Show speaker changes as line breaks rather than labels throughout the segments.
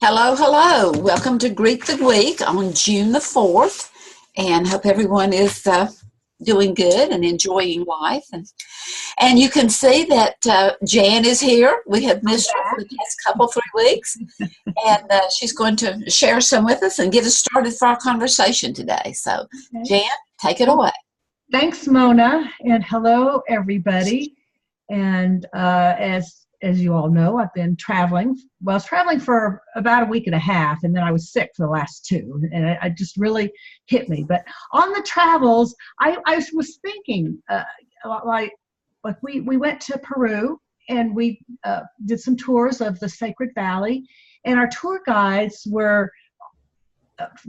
Hello, hello. Welcome to Greet the Week on June the 4th, and hope everyone is doing good and enjoying life. And you can see that Jan is here. We have missed her for the past couple, 3 weeks, and she's going to share some with us and get us started for our conversation today. So, Jan, take it away.
Thanks, Mona, and hello, everybody. And as you all know, I've been traveling. Well, I was traveling for about a week and a half, and then I was sick for the last 2, and it just really hit me. But on the travels, I was thinking, like we went to Peru, and we did some tours of the Sacred Valley, and our tour guides were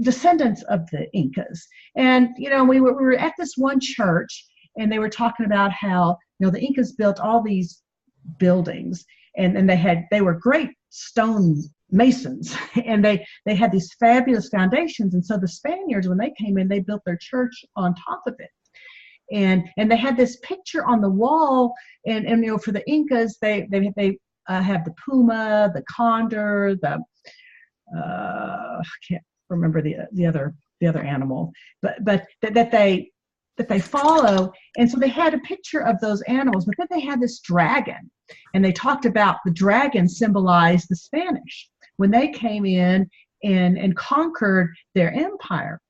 descendants of the Incas. And, we were at this one church, and they were talking about how, the Incas built all these buildings, and they were great stone masons, and they had these fabulous foundations. And so the Spaniards, when they came in, they built their church on top of it. And they had this picture on the wall, and for the Incas, they have the puma, the condor, the I can't remember the other animal, but that they follow. And so they had a picture of those animals, but then they had this dragon, and they talked about the dragon symbolized the Spanish when they came in and conquered their empire.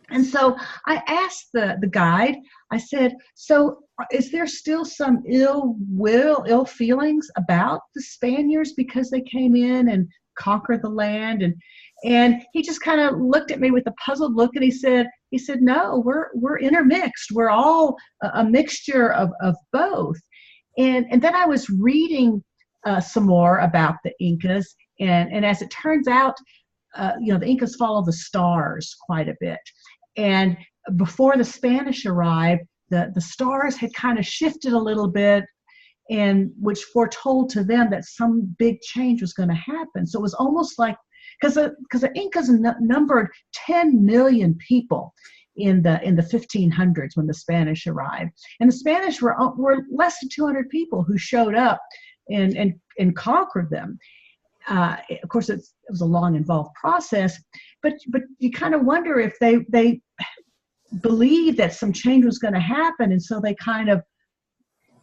And so I asked the guide, I said, so is there still some ill feelings about the Spaniards because they came in and conquered the land? And he just kind of looked at me with a puzzled look, and he said, no, we're intermixed. We're all a mixture of both. And then I was reading some more about the Incas, and as it turns out, the Incas follow the stars quite a bit. And before the Spanish arrived, the stars had kind of shifted a little bit, and which foretold to them that some big change was going to happen. So it was almost like, because the Incas numbered 10 million people in the 1500s when the Spanish arrived, and the Spanish were less than 200 people who showed up and conquered them. Of course, it was a long, involved process, but you kind of wonder if they believed that some change was going to happen, and so they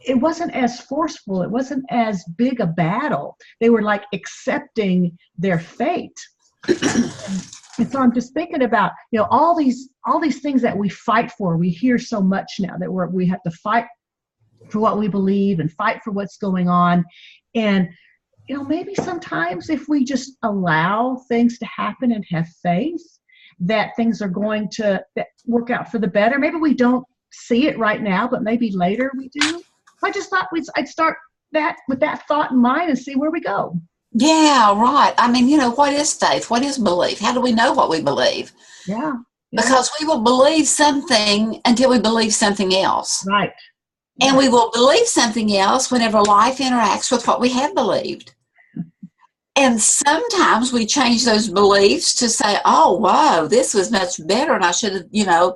it wasn't as forceful. It wasn't as big a battle. They were like accepting their fate. And so I'm just thinking about, all these things that we fight for. We hear so much now that we have to fight for what we believe and fight for what's going on. And, maybe sometimes if we just allow things to happen and have faith that things are going to work out for the better. Maybe we don't see it right now, but maybe later we do. I just thought I'd start that with that thought in mind and see where we go.
Yeah, right. I mean, what is faith? What is belief? How do we know what we believe?
Yeah.
Because we will believe something until we believe something else.
Right.
And we will believe something else whenever life interacts with what we have believed. And sometimes we change those beliefs to say, oh, wow, this was much better, and I should have,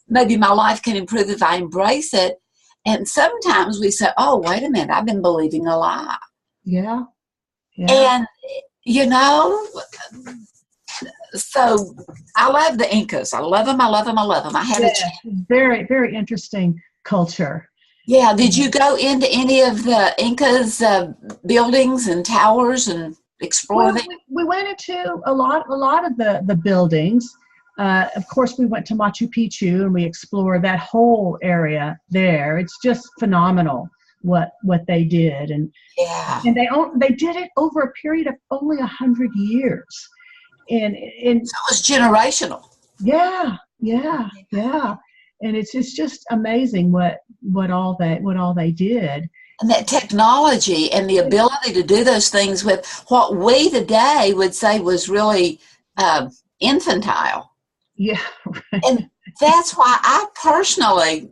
maybe my life can improve if I embrace it. And sometimes we say, oh, wait a minute, I've been believing a lie.
Yeah.
And, so I love the Incas. I love them. I had a chance.
Very, very interesting culture.
Yeah. Did you go into any of the Incas buildings and towers and explore them?
We went into a lot of the buildings. Of course, we went to Machu Picchu, and we explored that whole area there. It's just phenomenal what they did, and they did it over a period of only 100 years, and so
it was generational.
Yeah, and it's just amazing what all they did.
And that technology and the ability to do those things with what we today would say was really infantile.
Yeah. Right.
And that's why I personally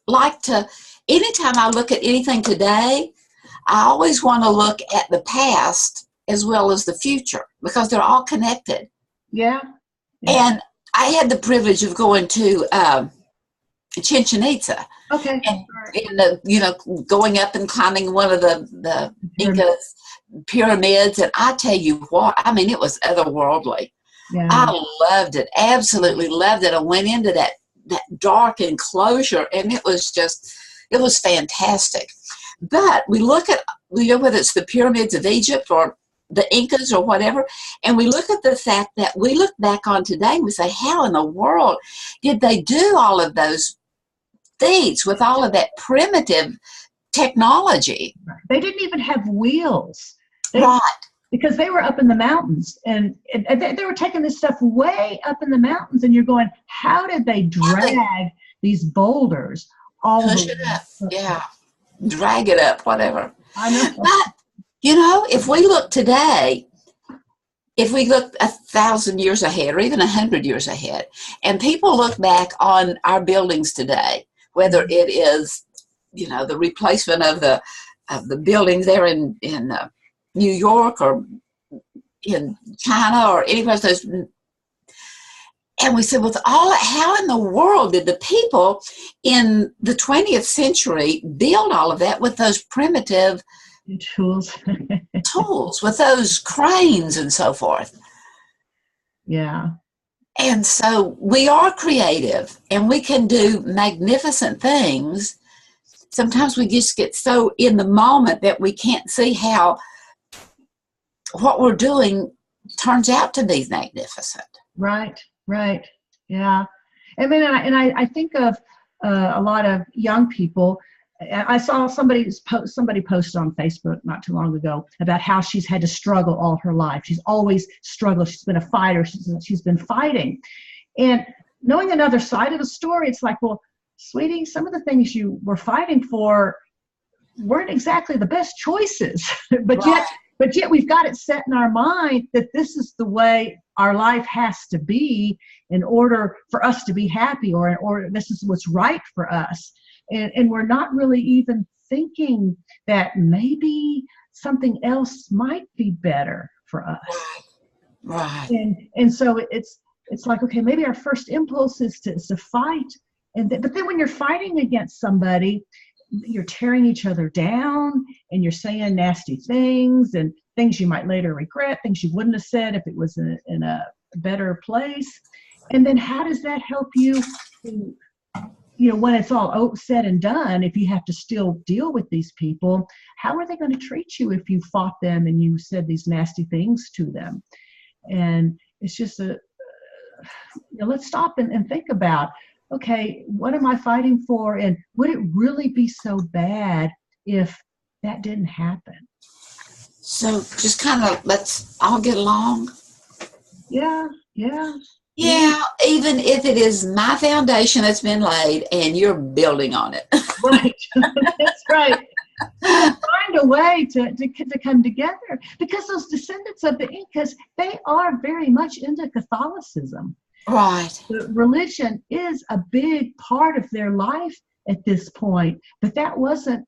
like to, anytime I look at anything today, I always want to look at the past as well as the future, because they're all connected.
Yeah.
And I had the privilege of going to Chichen Itza.
Okay.
And going up and climbing one of the Incas pyramids, and I tell you what, I mean, it was otherworldly.
Yeah.
I loved it, absolutely loved it. I went into that dark enclosure, and it was fantastic. But we look at, whether it's the pyramids of Egypt or the Incas or whatever, and we look at the fact that we look back on today and we say, how in the world did they do all of those feats with all of that primitive technology?
They didn't even have wheels.
Right.
Because they were up in the mountains, and they were taking this stuff way up in the mountains, and you're going, how did they drag these boulders all
push it up? Yeah. Drag it up, whatever.
I know.
But, if we look today, if we look 1,000 years ahead or even 100 years ahead, and people look back on our buildings today, whether it is, the replacement of the buildings there in New York or in China or anywhere else, and we said, how in the world did the people in the 20th century build all of that with those primitive
tools,
with those cranes and so forth?
Yeah.
And so we are creative, and we can do magnificent things. Sometimes we just get so in the moment that we can't see how what we're doing turns out to be magnificent.
Right. Yeah. I mean, I think of a lot of young people. I saw somebody posted on Facebook not too long ago about how she's had to struggle all her life. She's always struggled. She's been a fighter. She's been fighting. And knowing another side of the story, it's like, well, sweetie, some of the things you were fighting for weren't exactly the best choices, but yet we've got it set in our mind that this is the way our life has to be in order for us to be happy, or this is what's right for us. And we're not really even thinking that maybe something else might be better for us.
Right.
And so it's like, okay, maybe our first impulse is to fight. But then when you're fighting against somebody, you're tearing each other down, and you're saying nasty things, and things you might later regret, things you wouldn't have said if it was in a better place. And then how does that help you to, when it's all said and done, if you have to still deal with these people, how are they going to treat you if you fought them and you said these nasty things to them? And it's just let's stop and think about, okay, what am I fighting for? And would it really be so bad if that didn't happen? So
just kind of let's all get along.
Yeah.
Yeah, even if it is my foundation that's been laid and you're building on it.
Right. That's right. Find a way to come together, because those descendants of the Incas, they are very much into Catholicism.
Right.
The religion is a big part of their life at this point, but that wasn't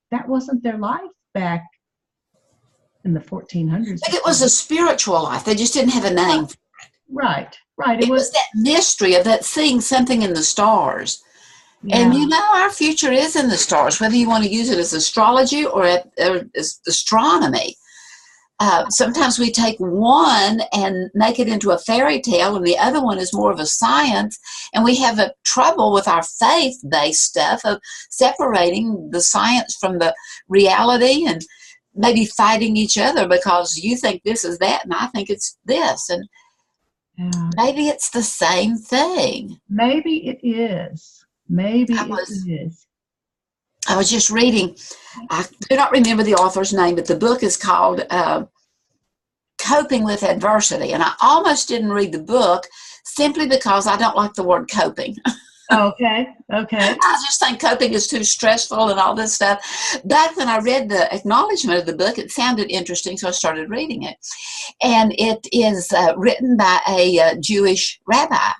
their life back in the 1400s.
But it was a spiritual life. They just didn't have a name.
Right.
It was that mystery of that seeing something in the stars. Yeah. And our future is in the stars, whether you want to use it as astrology or as astronomy. Sometimes we take one and make it into a fairy tale, and the other one is more of a science, and we have a trouble with our faith-based stuff of separating the science from the reality, and maybe fighting each other because you think this is that and I think it's this, and maybe it's the same thing.
Maybe it is.
I was just reading, I do not remember the author's name, but the book is called Coping with Adversity. And I almost didn't read the book simply because I don't like the word coping.
Okay.
I just think coping is too stressful and all this stuff. But when I read the acknowledgement of the book, it sounded interesting, so I started reading it. And it is written by a Jewish rabbi.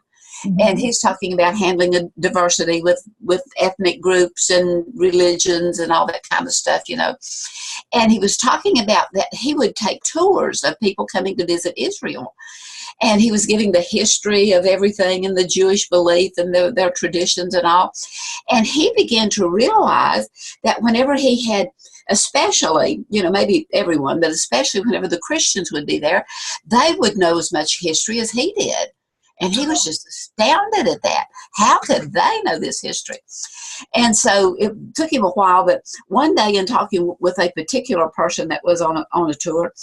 Mm-hmm. And he's talking about handling a diversity with ethnic groups and religions and all that kind of stuff, And he was talking about that he would take tours of people coming to visit Israel. And he was giving the history of everything and the Jewish belief and their traditions and all. And he began to realize that whenever he had especially, maybe everyone, but especially whenever the Christians would be there, they would know as much history as he did. And he was just astounded at that. How could they know this history? And so it took him a while, but one day in talking with a particular person that was on a tour,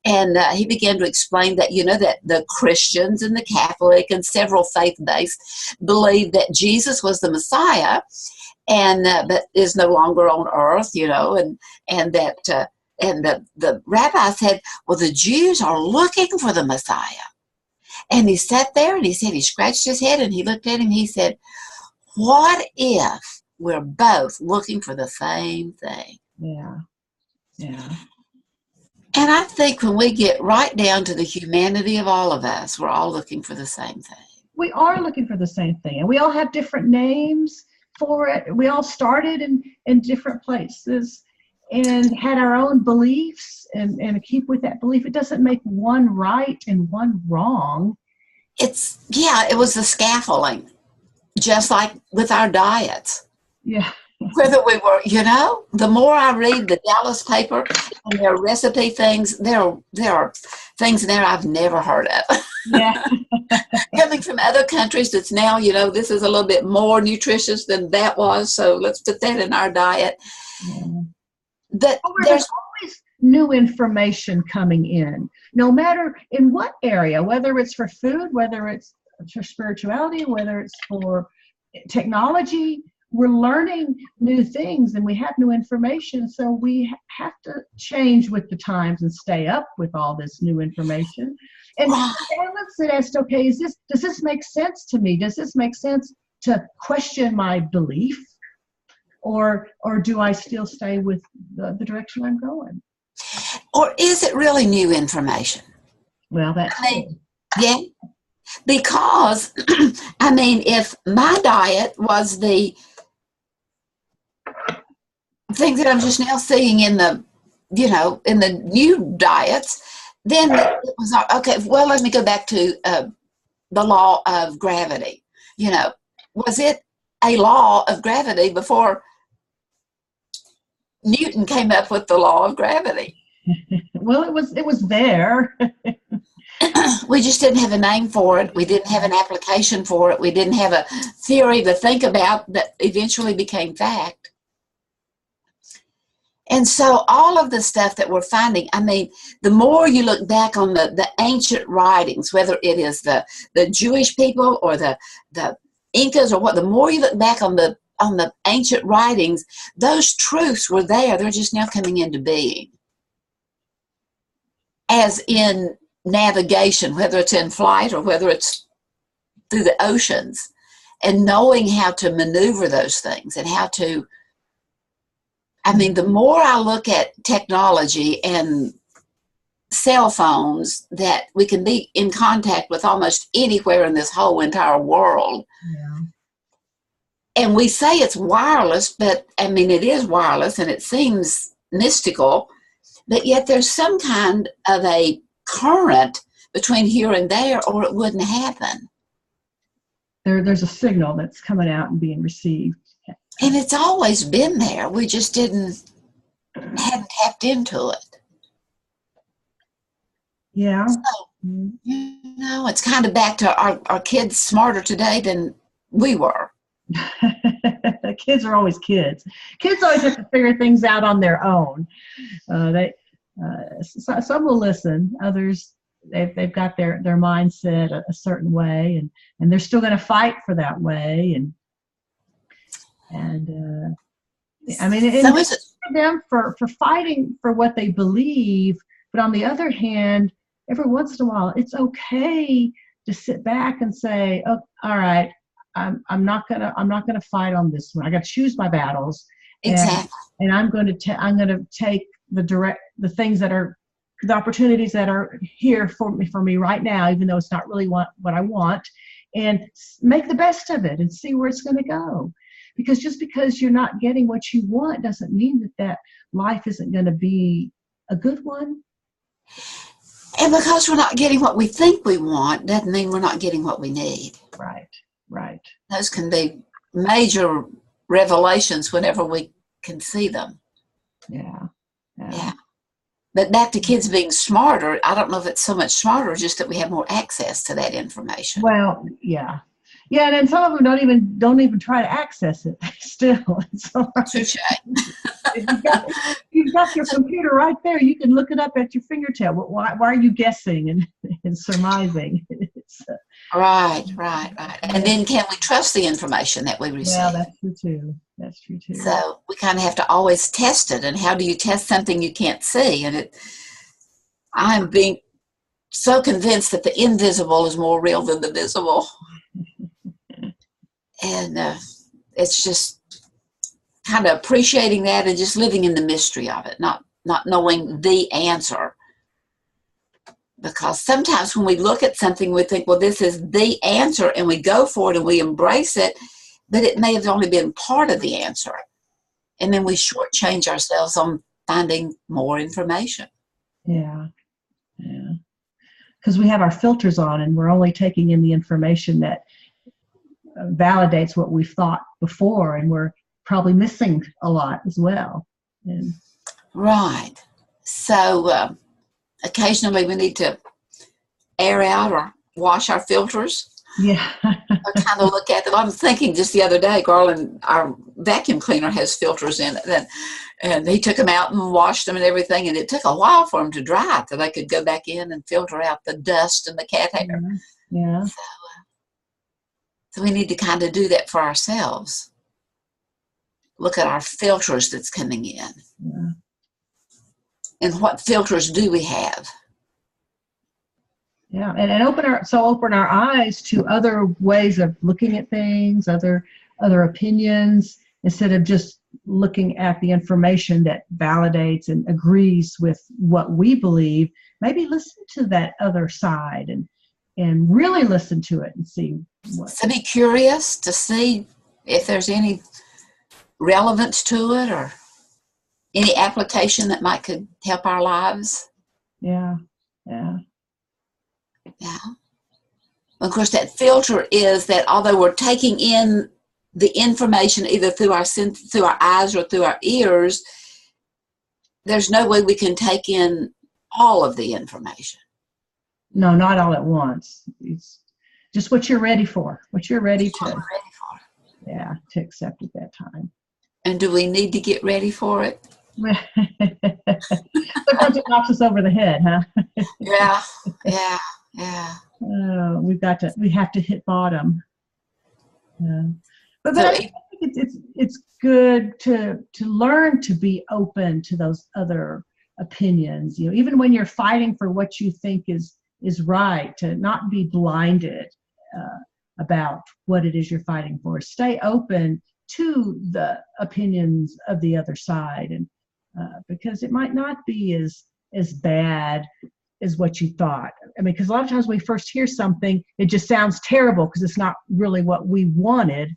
and he began to explain that, that the Christians and the Catholic and several faith-based believed that Jesus was the Messiah, and but is no longer on earth, and that and the rabbi said, well, the Jews are looking for the Messiah. And he sat there and he said, he scratched his head and he looked at him and he said, what if we're both looking for the same thing?
Yeah.
And I think when we get right down to the humanity of all of us, we're all looking for the same thing.
We are looking for the same thing. And we all have different names for it. We all started in different places and had our own beliefs and keep with that belief. It doesn't make one right and one wrong.
It was the scaffolding, just like with our diets.
Yeah.
Whether we were, the more I read the Dallas paper and their recipe things, there are things in there I've never heard of.
Yeah.
Coming from other countries that's now, this is a little bit more nutritious than that was, so let's put that in our diet.
Yeah.
But
there's always new information coming in, no matter in what area, whether it's for food, whether it's for spirituality, whether it's for technology. We're learning new things and we have new information, so we have to change with the times and stay up with all this new information. And balance it as, okay, does this make sense to me? Does this make sense to question my belief? Or do I still stay with the direction I'm going?
Or is it really new information?
Well, that's
yeah. Because, if my diet was the things that I'm just now seeing in the, in the new diets, then it was, okay, well, let me go back to the law of gravity. Was it a law of gravity before Newton came up with the law of gravity?
Well, it was there.
We just didn't have a name for it. We didn't have an application for it. We didn't have a theory to think about that eventually became fact. And so all of the stuff that we're finding, the more you look back on the ancient writings, whether it is the Jewish people or the Incas or what, the more you look back on the ancient writings, those truths were there. They're just now coming into being. As in navigation, whether it's in flight or whether it's through the oceans, and knowing how to maneuver those things and how to, the more I look at technology and cell phones, that we can be in contact with almost anywhere in this whole entire world.
Yeah.
And we say it's wireless, but it is wireless and it seems mystical, but yet there's some kind of a current between here and there, or it wouldn't happen.
There's a signal that's coming out and being received.
And it's always been there. We just hadn't tapped into it.
Yeah.
So, it's kind of back to our kids smarter today than we were.
Kids are always kids. Kids always have to figure things out on their own. Some will listen. Others, they've got their mindset a certain way, and they're still going to fight for that way. It's for them for fighting for what they believe. But on the other hand, every once in a while, it's okay to sit back and say, "Oh, all right, I'm not gonna fight on this one. I got to choose my battles."
Exactly.
And I'm going to take the things that are the opportunities that are here for me right now, even though it's not really what I want, and make the best of it and see where it's going to go. Because just because you're not getting what you want doesn't mean that life isn't going to be a good one.
And because we're not getting what we think we want doesn't mean we're not getting what we need.
Right.
Those can be major revelations whenever we can see them.
Yeah.
Yeah. But back to kids being smarter, I don't know if it's so much smarter, just that we have more access to that information.
Well, yeah. Yeah, and then some of them don't even try to access it still. So
Touche.
you've got your computer right there. You can look it up at your fingertip. Why are you guessing and surmising?
Right. And then can we trust the information that we
Well,
receive?
that's true too. That's true too.
So we kind of have to always test it. And how do you test something you can't see? And I'm being so convinced that the invisible is more real than the visible. And it's just kind of appreciating that and just living in the mystery of it, not knowing the answer. Because sometimes when we look at something, we think, well, this is the answer, and we go for it and we embrace it, but it may have only been part of the answer. And then we shortchange ourselves on finding more information.
Yeah. Because we have our filters on and we're only taking in the information that validates what we've thought before, and we're probably missing a lot as well. And
Right. So occasionally we need to air out or wash our filters.
yeah.
Or kind of look at them. I'm thinking just the other day, Garland, our vacuum cleaner has filters in it, and he took them out and washed them and everything, and it took a while for them to dry so they could go back in and filter out the dust and the cat hair.
Yeah.
So we need to kind of do that for ourselves. Look at our filters that's coming in.
Yeah.
And what filters do we have?
Yeah, and open our eyes to other ways of looking at things, other opinions, instead of just looking at the information that validates and agrees with what we believe. Maybe listen to that other side and really listen to it and see what.
So be curious to see if there's any relevance to it or any application that could help our lives.
Yeah.
Of course, that filter is that although we're taking in the information either through our eyes or through our ears, there's no way we can take in all of the information.
No, not all at once. It's just what you're ready for, what you're ready to accept at that time.
And do we need to get ready for it?
Sometimes it knocks us over the head, huh?
Yeah.
We have to hit bottom. But I think it's good to learn to be open to those other opinions. Even when you're fighting for what you think is right, to not be blinded about what it is you're fighting for. Stay open to the opinions of the other side, and because it might not be as bad as what you thought. I mean, because a lot of times when we first hear something, it just sounds terrible because it's not really what we wanted.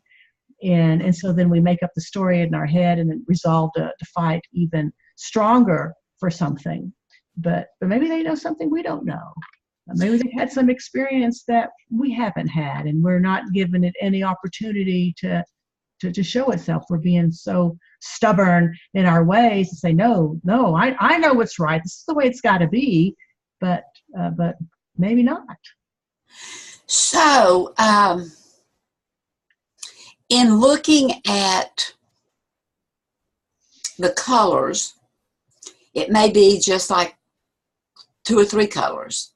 And so then we make up the story in our head and then resolve to fight even stronger for something. But maybe they know something we don't know. Maybe they had some experience that we haven't had, and we're not giving it any opportunity to show itself. We're being so stubborn in our ways to say, no, I know what's right. This is the way it's got to be. But maybe not.
So, in looking at the colors, it may be just like 2 or 3 colors,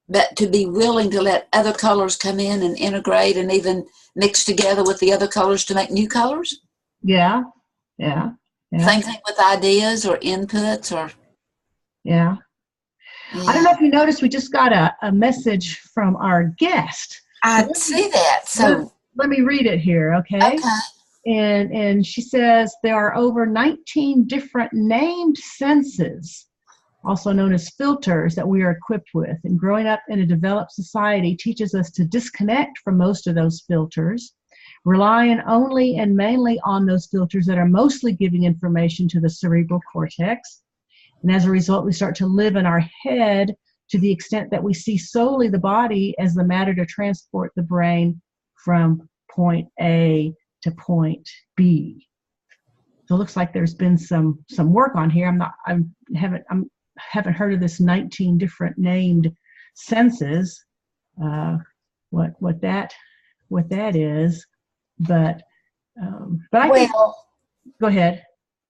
but to be willing to let other colors come in and integrate and even mix together with the other colors to make new colors?
Yeah.
Same thing with ideas or inputs or...
Yeah. I don't know if you noticed, we just got a message from our guest.
I see that. So
let me read it here, okay? And she says there are over 19 different named senses, also known as filters, that we are equipped with. And growing up in a developed society teaches us to disconnect from most of those filters, relying only and mainly on those filters that are mostly giving information to the cerebral cortex. And as a result, we start to live in our head to the extent that we see solely the body as the matter to transport the brain from point A to point B. So it looks like there's been some work on here. I haven't heard of this 19 different named senses. What that is, but I think. Go ahead.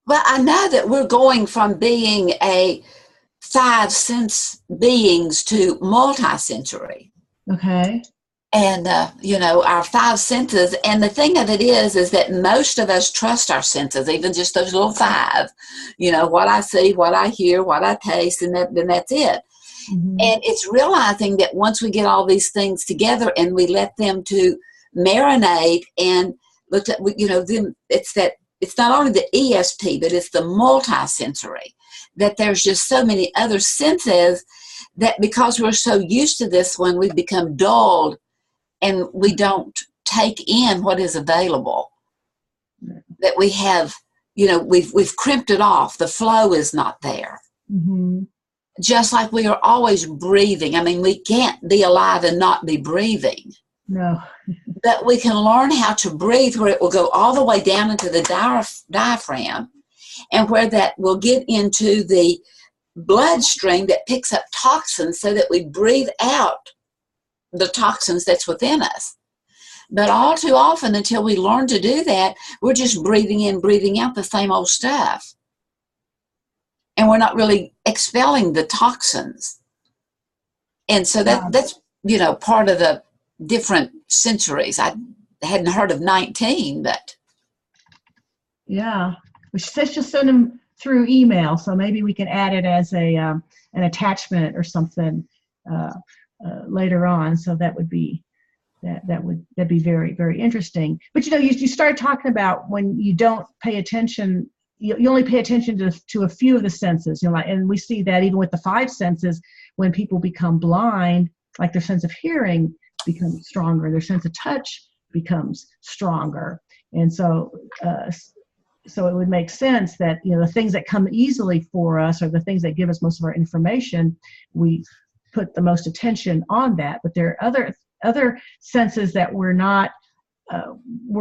Well, I know that we're going from being a 5 sense beings to multi-sensory.
Okay.
And, our 5 senses. And the thing of it is that most of us trust our senses, even just those little 5. What I see, what I hear, what I taste, and then that's it. Mm-hmm. And it's realizing that once we get all these things together and we let them to marinate and look at, then it's not only the ESP, but it's the multi-sensory, that there's just so many other senses that because we're so used to this one, we've become dulled and we don't take in what is available. That we have, we've crimped it off. The flow is not there. Mm-hmm. Just like we are always breathing. I mean, we can't be alive and not be breathing.
No.
But we can learn how to breathe where it will go all the way down into the diaphragm, and where that will get into the bloodstream that picks up toxins so that we breathe out the toxins that's within us. But all too often, until we learn to do that, we're just breathing in, breathing out the same old stuff. And we're not really expelling the toxins. And so that's, part of the different sensories. I hadn't heard of 19, but.
Yeah. Let's just send them through email. So maybe we can add it as an attachment or something later on. So that would be that'd be very, very interesting. But you start talking about when you don't pay attention. You only pay attention to a few of the senses, and we see that even with the 5 senses, when people become blind, like their sense of hearing becomes stronger, their sense of touch becomes stronger, and so it would make sense that the things that come easily for us, or the things that give us most of our information, we put the most attention on that. But there are other senses that we're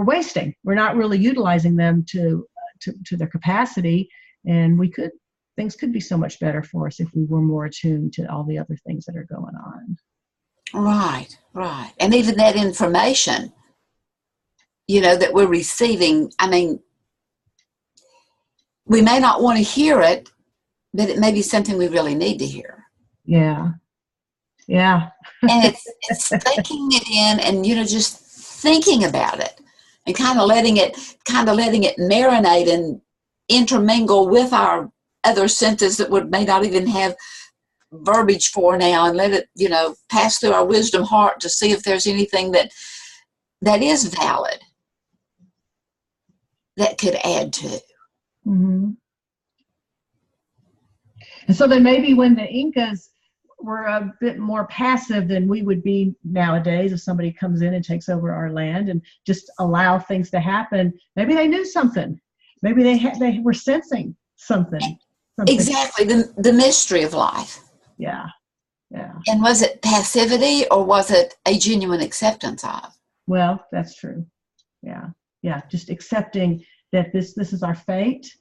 wasting. We're not really utilizing them to their capacity, and things could be so much better for us if we were more attuned to all the other things that are going on.
Right. And even that information, that we're receiving, I mean, we may not want to hear it, but it may be something we really need to hear.
Yeah.
And it's taking it in and, just thinking about it. And kind of letting it marinate and intermingle with our other senses that we may not even have verbiage for now, and let it, pass through our wisdom heart to see if there's anything that is valid that could add to.
Mm-hmm. And so then maybe when the Incas were a bit more passive than we would be nowadays, if somebody comes in and takes over our land and just allow things to happen, maybe they knew something. Maybe they were sensing something.
Exactly, the mystery of life.
Yeah.
And was it passivity, or was it a genuine acceptance of?
Well, that's true. Yeah. Just accepting that this is our fate.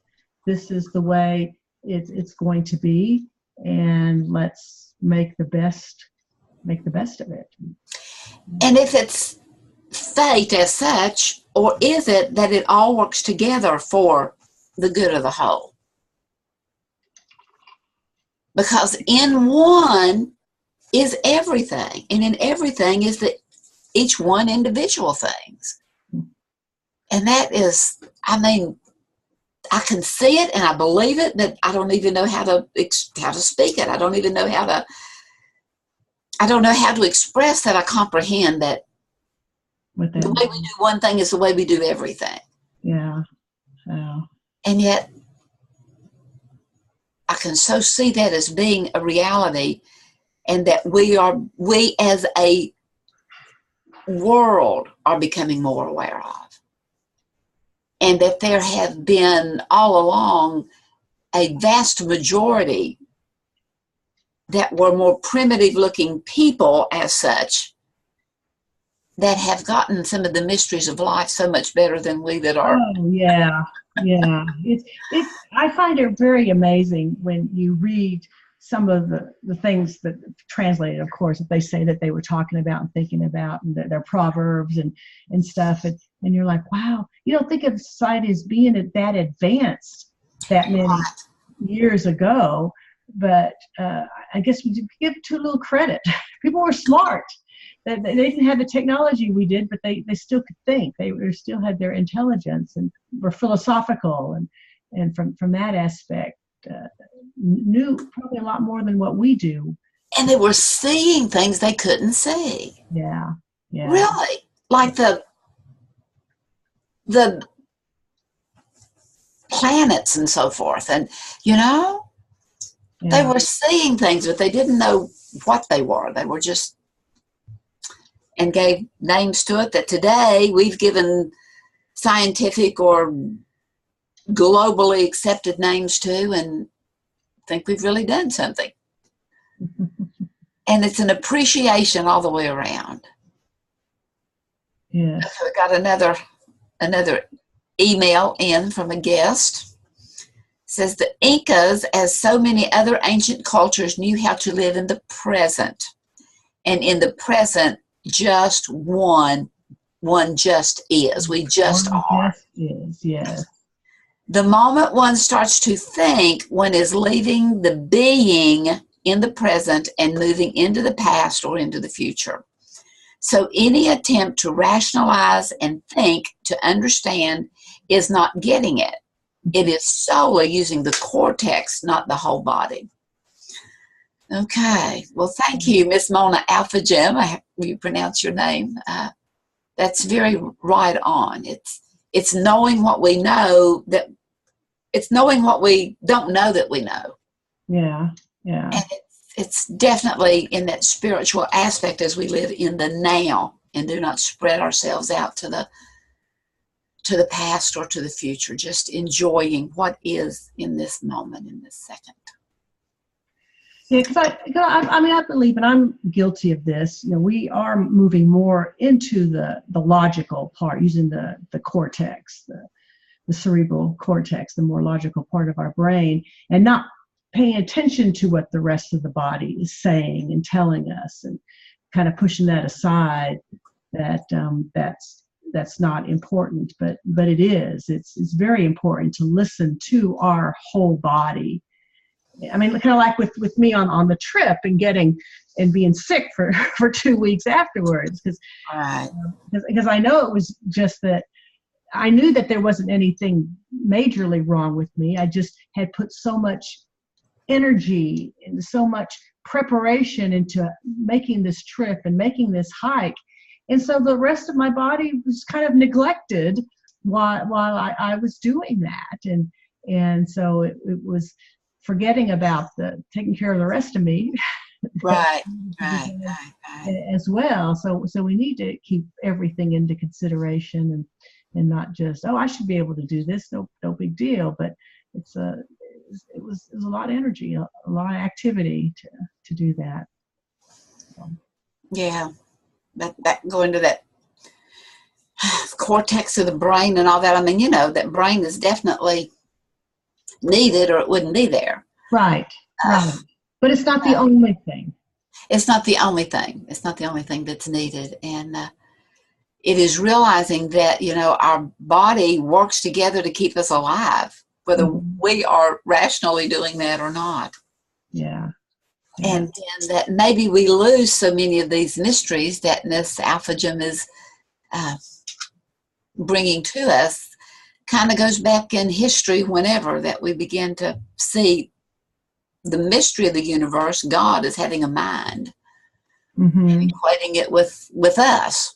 This is the way it's going to be, and let's make the best of it.
And if it's fate as such, or is it that it all works together for the good of the whole? Because in one is everything, and in everything is each one individual things. And that is, I mean, I can see it and I believe it, but I don't even know how to speak it. I don't even know how to express that I comprehend that the way we do one thing is the way we do everything.
Yeah.
And yet, I can so see that as being a reality, and that we as a world are becoming more aware of. And that there have been all along a vast majority that were more primitive looking people as such, that have gotten some of the mysteries of life so much better than we that are.
Oh yeah, yeah. I find it very amazing when you read some of the things that translated, of course, that they say that they were talking about and thinking about, and their proverbs and stuff, and you're like, wow, you don't think of society as being that advanced that many years ago, but I guess we give too little credit. People were smart. They didn't have the technology we did, but they still could think. They still had their intelligence and were philosophical, and from that aspect, knew probably a lot more than what we do.
And they were seeing things they couldn't see.
Yeah, yeah.
Really, like the planets and so forth, and
Yeah.
they were seeing things, but they didn't know what they were. They were just, and gave names to it that today we've given scientific or globally accepted names to, and think we've really done something. And it's an appreciation all the way around.
Yeah.
So we got another email in from a guest. It says the Incas, as so many other ancient cultures, knew how to live in the present. And in the present, just one just is. We just are.
Just is, yes.
The moment one starts to think, one is leaving the being in the present and moving into the past or into the future. So any attempt to rationalize and think to understand is not getting it. It is solely using the cortex, not the whole body. Okay. Well, thank you, Miss Mona Alpha Gem. I hope you pronounce your name. That's very right on. It's knowing what we know, that it's knowing what we don't know that we know.
Yeah, yeah.
And it's definitely in that spiritual aspect as we live in the now and do not spread ourselves out to the past or to the future, just enjoying what is in this moment, in this second.
Yeah, because I believe, and I'm guilty of this, we are moving more into the logical part, using the cortex, the cerebral cortex, the more logical part of our brain, and not paying attention to what the rest of the body is saying and telling us, and kind of pushing that aside, that's not important, but it is. It's very important to listen to our whole body. I mean, kind of like with me on the trip and being sick for 2 weeks afterwards, because I know it was just that I knew that there wasn't anything majorly wrong with me. I just had put so much energy and so much preparation into making this trip and making this hike, and so the rest of my body was kind of neglected while I was doing that, and so it was forgetting about taking care of the rest of me.
Right.
As well. So we need to keep everything into consideration and not just, oh, I should be able to do this, no big deal. But it was a lot of energy, a lot of activity to do that. So.
Yeah, that going to that cortex of the brain and all that. I mean, that brain is definitely needed, or it wouldn't be there.
Right. But it's not the only thing.
It's not the only thing. It's not the only thing that's needed. And it is realizing that, our body works together to keep us alive, whether we are rationally doing that or not.
Yeah.
And that maybe we lose so many of these mysteries that Miss Alpha Gem is bringing to us. Kind of goes back in history whenever that we begin to see the mystery of the universe, God is having a mind, and equating it with us,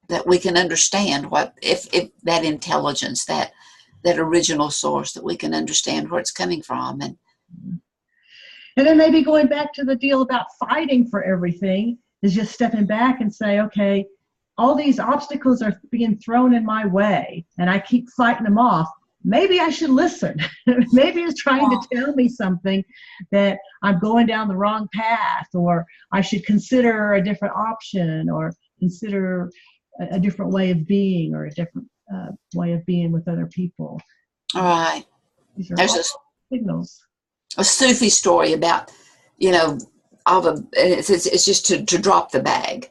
that we can understand what, if that intelligence, that original source, that we can understand where it's coming from. And
then maybe going back to the deal about fighting for everything is just stepping back and say, okay, all these obstacles are being thrown in my way and I keep fighting them off. maybe I should listen. Maybe it's trying to tell me something that I'm going down the wrong path, or I should consider a different option, or consider a different way of being, or a different way of being with other people.
All right.
These are
There's
all signals.
a Sufi story about, all the, it's just to drop the bag.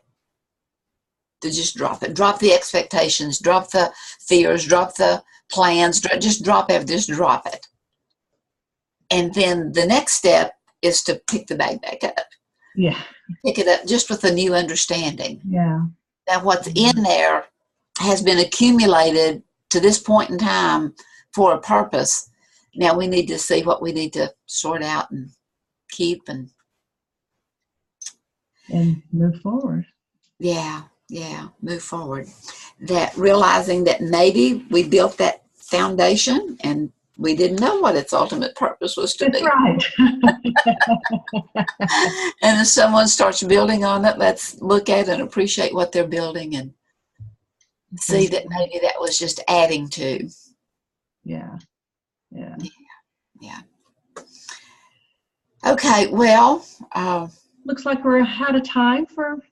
To just drop it. Drop the expectations, drop the fears, drop the plans, just drop everything, just drop it. And then the next step is to pick the bag back up.
Yeah.
Pick it up just with a new understanding.
Yeah.
That what's in there has been accumulated to this point in time for a purpose. Now we need to see what we need to sort out and keep and
move forward.
Yeah, move forward. That realizing that maybe we built that foundation and we didn't know what its ultimate purpose was to be.
Right.
And if someone starts building on it, let's look at and appreciate what they're building and see that maybe that was just adding to.
Yeah.
Okay, well.
Looks like we're out of time for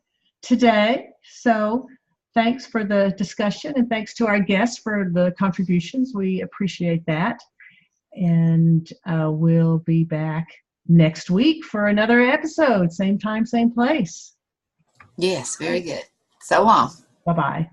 today. So thanks for the discussion, and thanks to our guests for the contributions. We appreciate that. And we'll be back next week for another episode. Same time, same place.
Yes, very good. So long.
Bye-bye.